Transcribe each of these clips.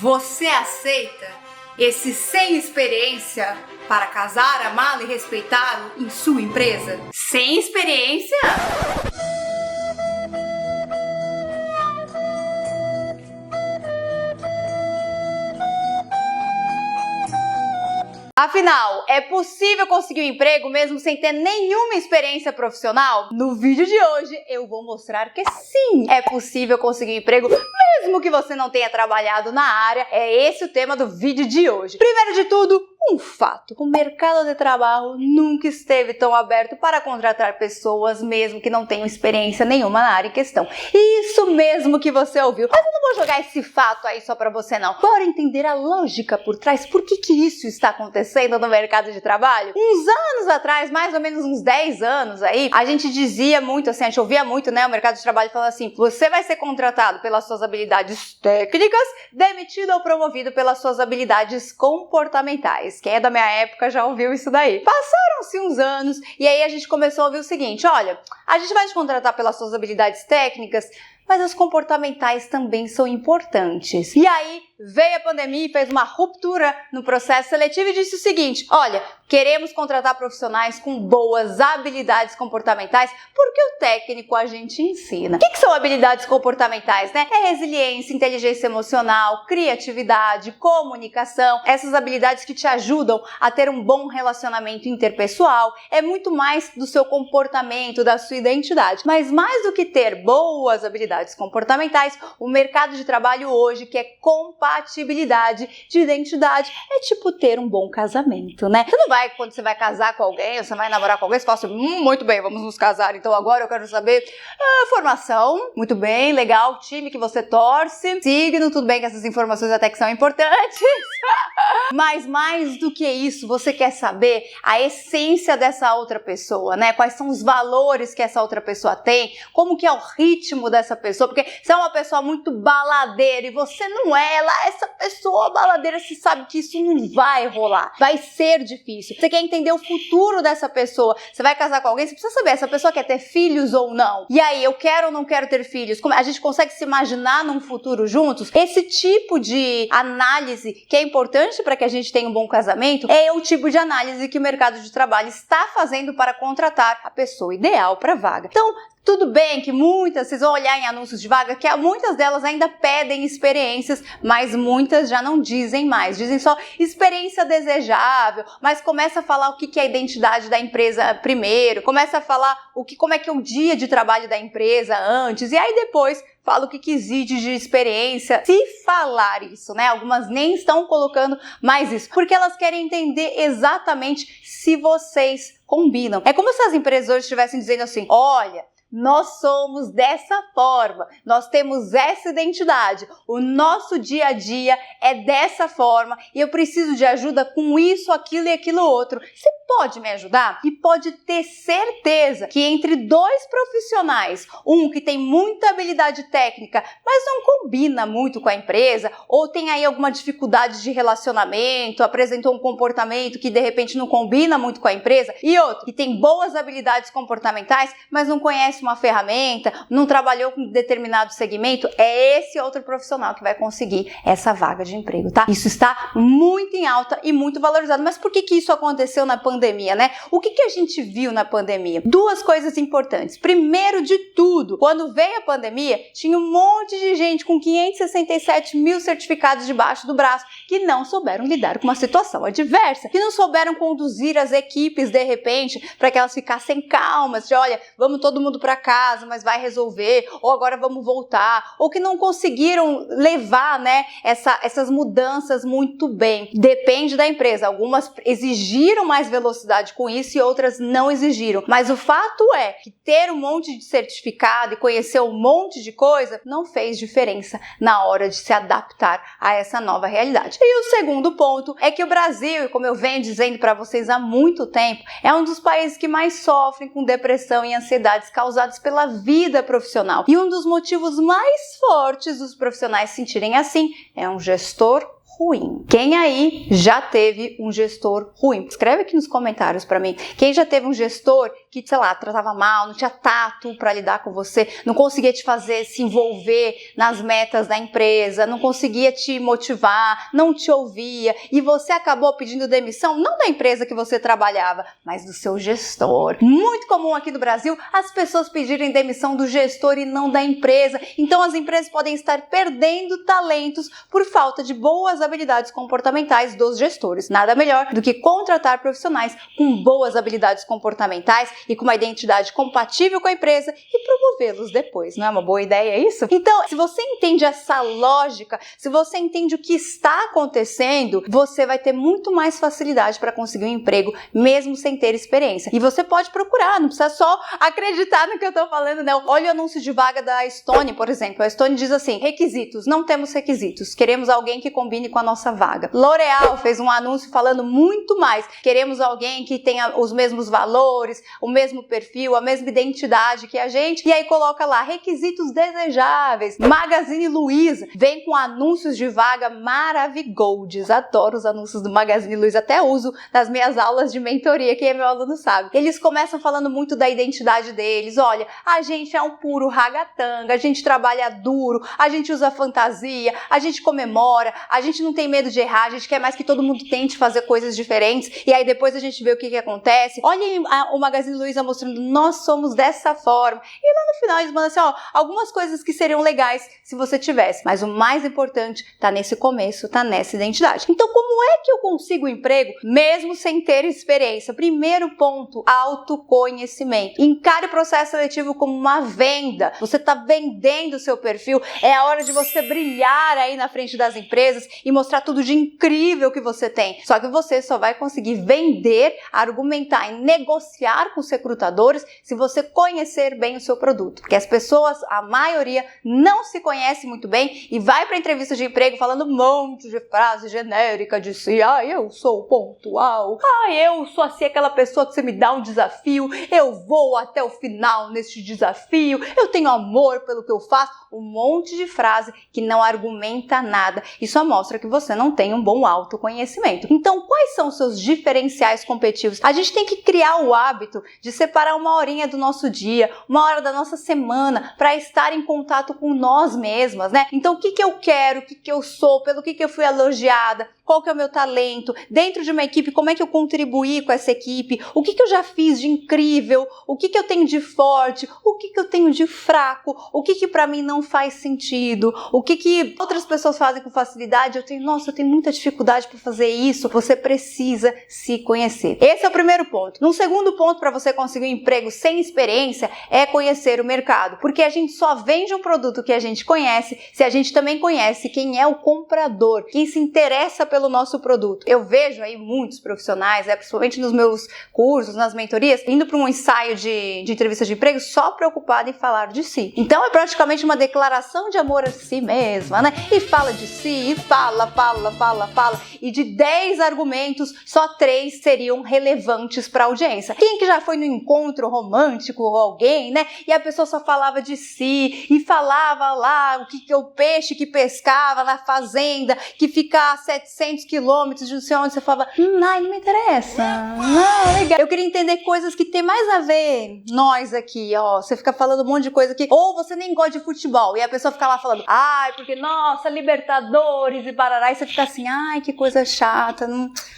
Você aceita esse sem experiência para casar, amá-lo e respeitá-lo em sua empresa? Sem experiência? Afinal, é possível conseguir um emprego mesmo sem ter nenhuma experiência profissional? No vídeo de hoje eu vou mostrar que sim, é possível conseguir um emprego mesmo que você não tenha trabalhado na área. É esse o tema do vídeo de hoje. Primeiro de tudo, um fato: o mercado de trabalho nunca esteve tão aberto para contratar pessoas mesmo que não tenham experiência nenhuma na área em questão. Isso mesmo que você ouviu. Mas eu não vou jogar esse fato aí só para você não. Bora entender a lógica por trás, por que isso está acontecendo no mercado de trabalho? Uns anos atrás, mais ou menos uns 10 anos aí, a gente dizia muito assim, a gente ouvia muito, né, o mercado de trabalho falando assim: você vai ser contratado pelas suas habilidades técnicas, demitido ou promovido pelas suas habilidades comportamentais. Quem é da minha época já ouviu isso daí. Passaram-se uns anos e aí a gente começou a ouvir o seguinte: olha, a gente vai te contratar pelas suas habilidades técnicas, mas as comportamentais também são importantes. E aí veio a pandemia e fez uma ruptura no processo seletivo e disse o seguinte: olha, queremos contratar profissionais com boas habilidades comportamentais, porque o técnico a gente ensina. O que são habilidades comportamentais, né? É resiliência, inteligência emocional, criatividade, comunicação, essas habilidades que te ajudam a ter um bom relacionamento interpessoal. É muito mais do seu comportamento, da sua identidade. Mas mais do que ter boas habilidades comportamentais, o mercado de trabalho hoje quer compatibilidade de identidade. É tipo ter um bom casamento, né? Você não vai, quando você vai casar com alguém, ou você vai namorar com alguém, você fala assim: muito bem, vamos nos casar, então agora eu quero saber formação, muito bem, legal, time que você torce, signo, tudo bem que essas informações até que são importantes. Mas mais do que isso, você quer saber a essência dessa outra pessoa, né? Quais são os valores que essa outra pessoa tem, como que é o ritmo dessa pessoa, porque se é uma pessoa muito baladeira e você não é, essa pessoa baladeira, você sabe que isso não vai rolar, vai ser difícil. Você quer entender o futuro dessa pessoa, você vai casar com alguém, você precisa saber, essa pessoa quer ter filhos ou não? E aí, eu quero ou não quero ter filhos? Como a gente consegue se imaginar num futuro juntos? Esse tipo de análise que é importante para que a gente tenha um bom casamento é o tipo de análise que o mercado de trabalho está fazendo para contratar a pessoa ideal para a vaga. Então, tudo bem que vocês vão olhar em anúncios de vaga que muitas delas ainda pedem experiências, mas muitas já não dizem mais. Dizem só experiência desejável, mas começa a falar o que é a identidade da empresa primeiro, começa a falar como é que é o dia de trabalho da empresa antes, e aí depois fala o que exige de experiência. Se falar isso, né? Algumas nem estão colocando mais isso, porque elas querem entender exatamente se vocês combinam. É como se as empresas hoje estivessem dizendo assim: olha, nós somos dessa forma, nós temos essa identidade, o nosso dia a dia é dessa forma e eu preciso de ajuda com isso, aquilo e aquilo outro. Você pode me ajudar? E pode ter certeza que entre dois profissionais, um que tem muita habilidade técnica, mas não combina muito com a empresa, ou tem aí alguma dificuldade de relacionamento, apresentou um comportamento que de repente não combina muito com a empresa, e outro que tem boas habilidades comportamentais, mas não conhece uma ferramenta, não trabalhou com determinado segmento, é esse outro profissional que vai conseguir essa vaga de emprego, tá? Isso está muito em alta e muito valorizado. Mas por que isso aconteceu na pandemia, né? O que a gente viu na pandemia? Duas coisas importantes. Primeiro de tudo, quando veio a pandemia, tinha um monte de gente com 567 mil certificados debaixo do braço que não souberam lidar com uma situação adversa, que não souberam conduzir as equipes de repente para que elas ficassem calmas, de olha, vamos todo mundo para casa, mas vai resolver, ou agora vamos voltar, ou que não conseguiram levar, né, essas mudanças muito bem. Depende da empresa, algumas exigiram mais velocidade com isso e outras não exigiram, mas o fato é que ter um monte de certificado e conhecer um monte de coisa não fez diferença na hora de se adaptar a essa nova realidade. E o segundo ponto é que o Brasil, como eu venho dizendo para vocês há muito tempo, é um dos países que mais sofrem com depressão e ansiedades causadas pela vida profissional. E um dos motivos mais fortes dos profissionais se sentirem assim é um gestor ruim. Quem aí já teve um gestor ruim? Escreve aqui nos comentários para mim. Quem já teve um gestor que, sei lá, tratava mal, não tinha tato para lidar com você, não conseguia te fazer se envolver nas metas da empresa, não conseguia te motivar, não te ouvia, e você acabou pedindo demissão não da empresa que você trabalhava, mas do seu gestor. Muito comum aqui no Brasil as pessoas pedirem demissão do gestor e não da empresa. Então as empresas podem estar perdendo talentos por falta de boas habilidades comportamentais dos gestores. Nada melhor do que contratar profissionais com boas habilidades comportamentais e com uma identidade compatível com a empresa e promovê-los depois. Não é uma boa ideia isso? Então, se você entende essa lógica, se você entende o que está acontecendo, você vai ter muito mais facilidade para conseguir um emprego, mesmo sem ter experiência. E você pode procurar, não precisa só acreditar no que eu estou falando, não. Olha o anúncio de vaga da Stone, por exemplo. A Stone diz assim: requisitos, não temos requisitos, queremos alguém que combine com a nossa vaga. L'Oréal fez um anúncio falando muito mais, queremos alguém que tenha os mesmos valores, o mesmo perfil, a mesma identidade que a gente, e aí coloca lá, requisitos desejáveis. Magazine Luiza vem com anúncios de vaga maravigoldes. Adoro os anúncios do Magazine Luiza, até uso nas minhas aulas de mentoria, quem é meu aluno sabe. Eles começam falando muito da identidade deles. Olha, a gente é um puro ragatanga, a gente trabalha duro, a gente usa fantasia, a gente comemora, a gente não tem medo de errar, a gente quer mais que todo mundo tente fazer coisas diferentes, e aí depois a gente vê o que acontece. Olha o Magazine Luiza mostrando, nós somos dessa forma. E lá no final eles mandam assim, ó, algumas coisas que seriam legais se você tivesse, mas o mais importante tá nesse começo, tá nessa identidade. Então, como é que eu consigo um emprego mesmo sem ter experiência? Primeiro ponto, autoconhecimento. Encare o processo seletivo como uma venda. Você tá vendendo o seu perfil, é a hora de você brilhar aí na frente das empresas e mostrar tudo de incrível que você tem. Só que você só vai conseguir vender, argumentar e negociar com os recrutadores se você conhecer bem o seu produto. Porque as pessoas, a maioria, não se conhece muito bem e vai para entrevista de emprego falando um monte de frase genérica de si. Ah, eu sou pontual. Ah, eu sou assim aquela pessoa que você me dá um desafio, eu vou até o final neste desafio, eu tenho amor pelo que eu faço. Um monte de frase que não argumenta nada e só mostra que você não tem um bom autoconhecimento. Então, quais são os seus diferenciais competitivos? A gente tem que criar o hábito de separar uma horinha do nosso dia, uma hora da nossa semana para estar em contato com nós mesmas, né? Então, o que eu quero, o que eu sou, pelo que eu fui elogiada, qual que é o meu talento, dentro de uma equipe, como é que eu contribuí com essa equipe, o que eu já fiz de incrível, o que eu tenho de forte, o que eu tenho de fraco, o que para mim não faz sentido, o que outras pessoas fazem com facilidade, eu tenho muita dificuldade para fazer isso. Você precisa se conhecer. Esse é o primeiro ponto. Um segundo ponto para você conseguir um emprego sem experiência é conhecer o mercado, porque a gente só vende um produto que a gente conhece se a gente também conhece quem é o comprador, quem se interessa pelo nosso produto. Eu vejo aí muitos profissionais, principalmente nos meus cursos, nas mentorias, indo para um ensaio de entrevista de emprego só preocupado em falar de si. Então é praticamente uma declaração de amor a si mesma, né? E fala de si, e fala. E de 10 argumentos, só 3 seriam relevantes para a audiência. Quem que já foi no encontro romântico com alguém, né? E a pessoa só falava de si e falava lá o peixe que pescava na fazenda, que fica a 700 quilômetros de não sei onde. Você falava, não me interessa. Não, legal. Eu queria entender coisas que tem mais a ver nós aqui, ó. Você fica falando um monte de coisa aqui. Ou você nem gosta de futebol e a pessoa fica lá falando, ai, porque nossa, Libertadores e barará. E você fica assim, ai, que coisa chata,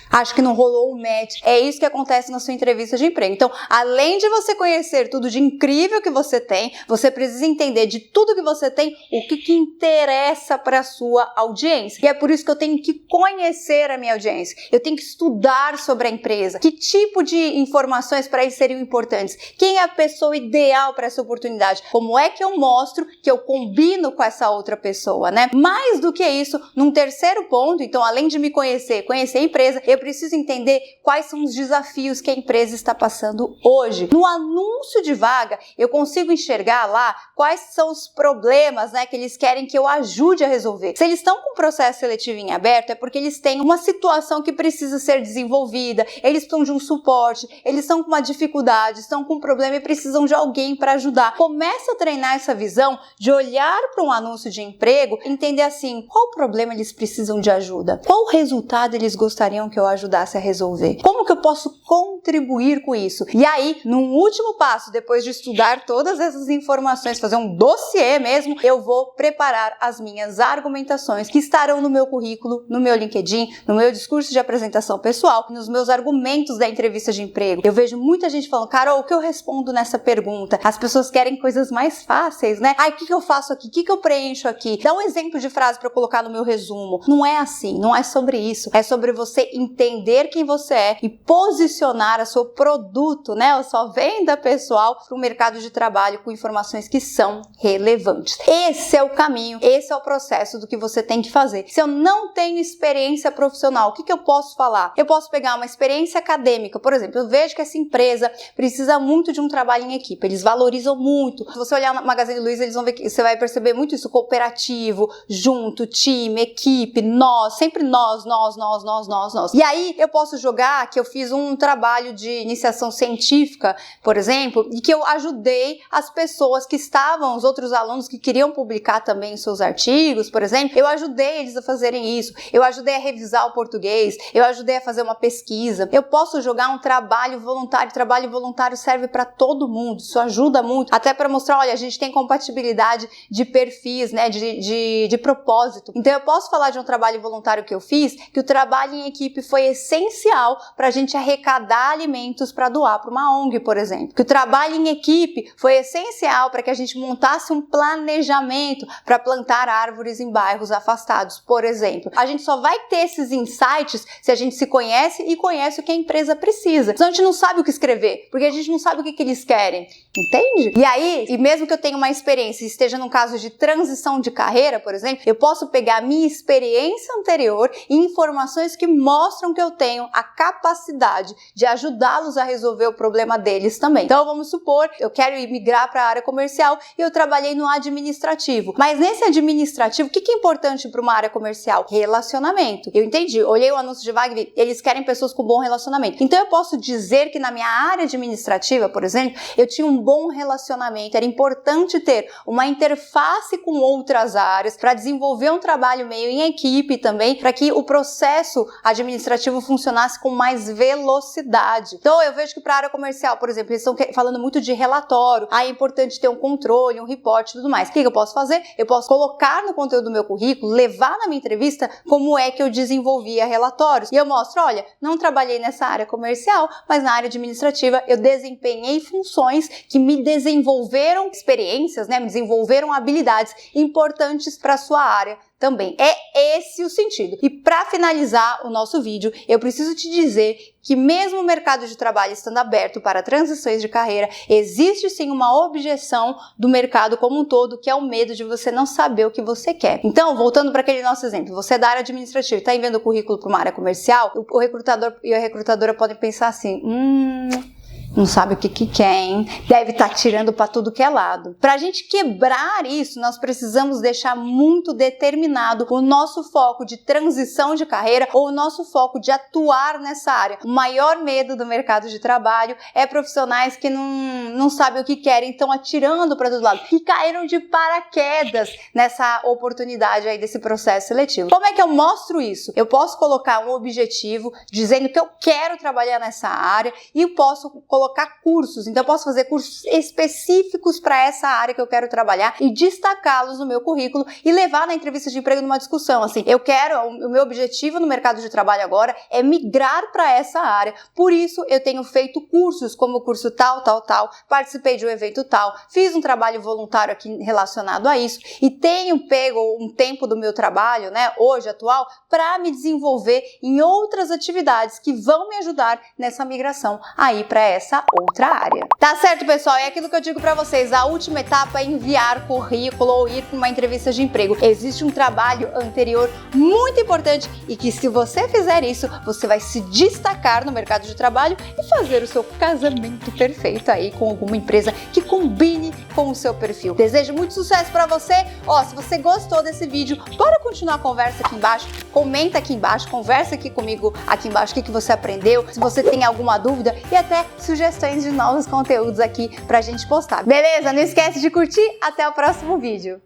acho que não rolou um match. É isso que acontece na sua entrevista de emprego. Então, além de você conhecer tudo de incrível que você tem, você precisa entender de tudo que você tem, o que interessa para a sua audiência. E é por isso que eu tenho que conhecer a minha audiência. Eu tenho que estudar sobre a empresa. Que tipo de informações para eles seriam importantes? Quem é a pessoa ideal para essa oportunidade? Como é que eu mostro que eu combino com essa outra pessoa, né? Mais do que isso, num terceiro ponto, então, além de me conhecer a empresa, eu preciso entender quais são os desafios que a empresa está passando hoje. No anúncio de vaga, eu consigo enxergar lá quais são os problemas, né, que eles querem que eu ajude a resolver. Se eles estão com o processo seletivo em aberto, é porque eles têm uma situação que precisa ser desenvolvida, eles precisam de um suporte, eles estão com uma dificuldade, estão com um problema e precisam de alguém para ajudar. Começa a treinar essa visão de olhar para um anúncio de emprego, entender assim, qual problema eles precisam de ajuda? Qual resultado eles gostariam que eu ajudasse a resolver? Como que eu posso contribuir com isso? E aí, num último passo, depois de estudar todas essas informações, fazer um dossiê mesmo, eu vou preparar as minhas argumentações que estarão no meu currículo, no meu LinkedIn, no meu discurso de apresentação pessoal, nos meus argumentos da entrevista de emprego. Eu vejo muita gente falando, Carol, o que eu respondo nessa pergunta? As pessoas querem coisas mais fáceis, né? Ai, o que eu faço aqui? O que eu preencho aqui? Dá um exemplo de frase para eu colocar no meu resumo. Não é assim, não é sobre isso. É sobre você entender quem você é e posicionar o seu produto, né? A sua venda pessoal para o mercado de trabalho com informações que são relevantes. Esse é o caminho, esse é o processo do que você tem que fazer. Se eu não tenho experiência profissional, o que eu posso falar? Eu posso pegar uma experiência acadêmica, por exemplo, eu vejo que essa empresa precisa muito de um trabalho em equipe, eles valorizam muito. Se você olhar na Magazine Luiza, eles vão ver que você vai perceber muito isso, cooperativo, junto, time, equipe, nós, sempre nós. E aí eu posso jogar que eu fiz um trabalho de iniciação científica, por exemplo, e que eu ajudei as pessoas que estavam, os outros alunos que queriam publicar também os seus artigos, por exemplo, eu ajudei eles a fazerem isso, eu ajudei a revisar o português, eu ajudei a fazer uma pesquisa. Eu posso jogar um trabalho voluntário serve para todo mundo, isso ajuda muito, até para mostrar, olha, a gente tem compatibilidade de perfis, né, de propósito. Então eu posso falar de um trabalho voluntário que eu fiz, que o trabalho em equipe foi essencial para a gente arrecadar alimentos para doar para uma ONG, por exemplo. Que o trabalho em equipe foi essencial para que a gente montasse um planejamento para plantar árvores em bairros afastados, por exemplo. A gente só vai ter esses insights se a gente se conhece e conhece o que a empresa precisa. Senão a gente não sabe o que escrever, porque a gente não sabe o que eles querem, entende? E aí, e mesmo que eu tenha uma experiência e esteja num caso de transição de carreira, por exemplo, eu posso pegar a minha experiência anterior e informações que mostram que eu tenho a capacidade de ajudá-los a resolver o problema deles também. Então, vamos supor, eu quero migrar para a área comercial e eu trabalhei no administrativo. Mas nesse administrativo, o que é importante para uma área comercial? Relacionamento. Eu entendi, olhei o anúncio de vaga e vi, eles querem pessoas com bom relacionamento. Então, eu posso dizer que na minha área administrativa, por exemplo, eu tinha um bom relacionamento, era importante ter uma interface com outras áreas para desenvolver um trabalho meio em equipe também, para que o processo administrativo funcionasse com mais velocidade. Então, eu vejo que para a área comercial, por exemplo, eles estão falando muito de relatório, aí é importante ter um controle, um reporte e tudo mais. O que eu posso fazer? Eu posso colocar no conteúdo do meu currículo, levar na minha entrevista como é que eu desenvolvia relatórios. E eu mostro, olha, não trabalhei nessa área comercial, mas na área administrativa eu desempenhei funções que me desenvolveram experiências, né, me desenvolveram habilidades importantes para a sua área também. É esse o sentido. E para finalizar o nosso vídeo, eu preciso te dizer que mesmo o mercado de trabalho estando aberto para transições de carreira, existe sim uma objeção do mercado como um todo, que é o medo de você não saber o que você quer. Então, voltando para aquele nosso exemplo, você é da área administrativa, está enviando o currículo para uma área comercial, o recrutador e a recrutadora podem pensar assim, não sabe o que quer, hein? Deve estar tirando para tudo que é lado. Para a gente quebrar isso, nós precisamos deixar muito determinado o nosso foco de transição de carreira ou o nosso foco de atuar nessa área. O maior medo do mercado de trabalho é profissionais que não sabem o que querem, estão atirando para todo lado, que caíram de paraquedas nessa oportunidade aí desse processo seletivo. Como é que eu mostro isso? Eu posso colocar um objetivo dizendo que eu quero trabalhar nessa área e eu posso colocar cursos, então eu posso fazer cursos específicos para essa área que eu quero trabalhar e destacá-los no meu currículo e levar na entrevista de emprego numa discussão, assim, o meu objetivo no mercado de trabalho agora é migrar para essa área, por isso eu tenho feito cursos como o curso tal, participei de um evento tal, fiz um trabalho voluntário aqui relacionado a isso e tenho pego um tempo do meu trabalho, né, hoje atual, para me desenvolver em outras atividades que vão me ajudar nessa migração aí para essa essa outra área. Tá certo, pessoal? É aquilo que eu digo pra vocês, a última etapa é enviar currículo ou ir para uma entrevista de emprego. Existe um trabalho anterior muito importante e que se você fizer isso, você vai se destacar no mercado de trabalho e fazer o seu casamento perfeito aí com alguma empresa que combine com o seu perfil. Desejo muito sucesso pra você. Ó, se você gostou desse vídeo, bora continuar a conversa aqui embaixo, comenta aqui embaixo, conversa aqui comigo aqui embaixo o que você aprendeu, se você tem alguma dúvida e até sugestões de novos conteúdos aqui pra gente postar. Beleza? Não esquece de curtir, até o próximo vídeo.